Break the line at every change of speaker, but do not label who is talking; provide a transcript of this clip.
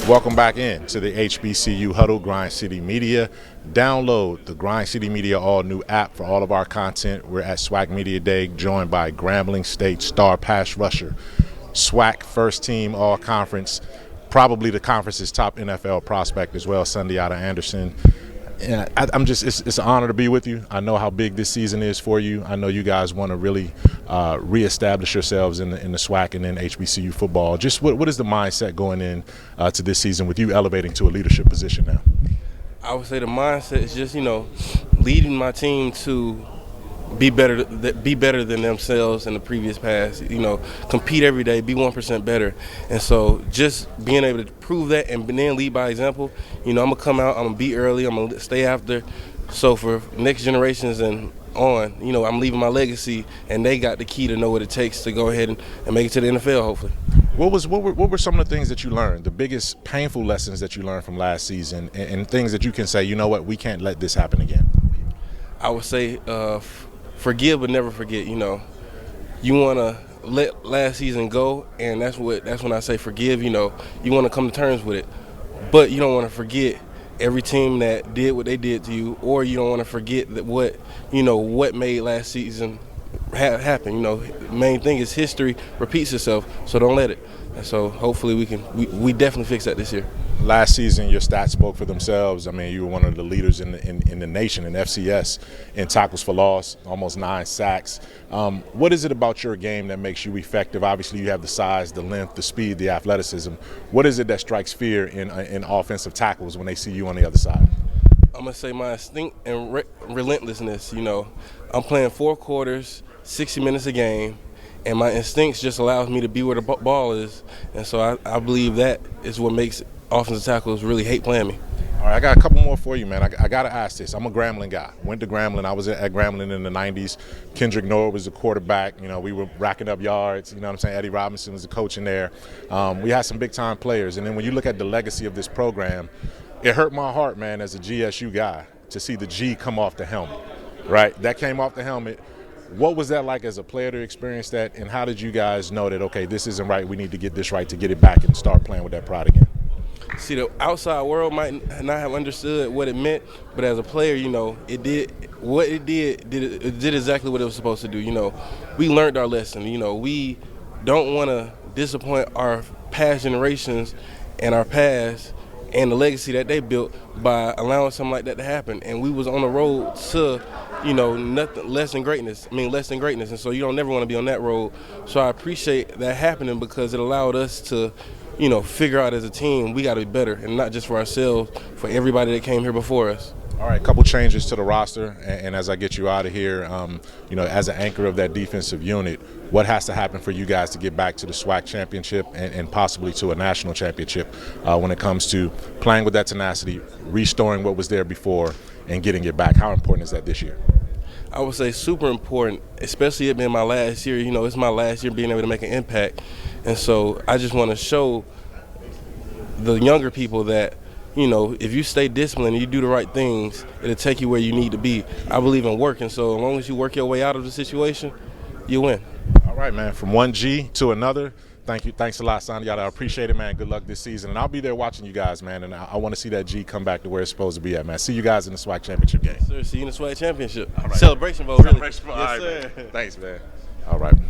Welcome back in to the HBCU Huddle Grind City Media. Download the Grind City Media all-new app for all of our content. We're at SWAC Media Day, joined by Grambling State star pass rusher, SWAC first team all-conference, probably the conference's top NFL prospect as well, Sundiata Anderson. Yeah, it's an honor to be with you. I know how big this season is for you. I know you guys want to really reestablish yourselves in the SWAC and in HBCU football. Just what is the mindset going in to this season with you elevating to a leadership position now?
I would say the mindset is just, leading my team to be better than themselves in the previous past. Compete every day, be 1% better. And so just being able to prove that and then lead by example. I'm gonna come out, I'm gonna be early, I'm gonna stay after. So for next generations and on, I'm leaving my legacy, and they got the key to know what it takes to go ahead and make it to the NFL, hopefully.
What were some of the things that you learned, the biggest painful lessons that you learned from last season, and things that you can say, you know what, we can't let this happen again?
I would say forgive but never forget. You want to let last season go, and that's when I say forgive. You want to come to terms with it, but you don't want to forget every team that did what they did to you, or you don't want to forget that what made last season happen. The main thing is history repeats itself, so don't let it. And so hopefully we definitely fix that this year.
Last season, your stats spoke for themselves. I mean, you were one of the leaders in the nation in FCS in tackles for loss, almost 9 sacks. What is it about your game that makes you effective? Obviously, you have the size, the length, the speed, the athleticism. What is it that strikes fear in offensive tackles when they see you on the other side?
I'm going to say my instinct and relentlessness. I'm playing 4 quarters, 60 minutes a game, and my instincts just allows me to be where the ball is. And so I believe that is what makes offensive tackles really hate playing me.
All right, I got a couple more for you, man. I got to ask this. I'm a Grambling guy. Went to Grambling. I was at Grambling in the 90s. Kendrick Noor was the quarterback. We were racking up yards. You know what I'm saying? Eddie Robinson was the coach in there. We had some big-time players. And then when you look at the legacy of this program, it hurt my heart, man, as a GSU guy, to see the G come off the helmet, right? That came off the helmet. What was that like as a player to experience that, and how did you guys know that, okay, this isn't right, we need to get this right to get it back and start playing with that pride again?
See, the outside world might not have understood what it meant, but as a player, it did exactly what it was supposed to do. We learned our lesson. We don't want to disappoint our past generations and our past and the legacy that they built by allowing something like that to happen. And we was on the road to, nothing less than greatness. And so you don't never want to be on that road. So I appreciate that happening, because it allowed us to, figure out as a team we got to be better, and not just for ourselves, for everybody that came here before us.
All right, a couple changes to the roster, and as I get you out of here, as an anchor of that defensive unit, what has to happen for you guys to get back to the SWAC championship and possibly to a national championship when it comes to playing with that tenacity, restoring what was there before, and getting it back? How important is that this year?
I would say super important, especially it being my last year. It's my last year being able to make an impact. And so I just want to show the younger people that, if you stay disciplined and you do the right things, it'll take you where you need to be. I believe in working, so as long as you work your way out of the situation, you win.
All right, man, from one G to another. Thank you. Thanks a lot, Sundiata. I appreciate it, man. Good luck this season. And I'll be there watching you guys, man. And I want to see that G come back to where it's supposed to be at, man. See you guys in the SWAC championship game.
Yes, sir. See you in the SWAC championship.
All right.
Celebration Bowl, really.
Celebration Bowl.
Yes,
all right,
sir.
Man. Thanks, man. All right.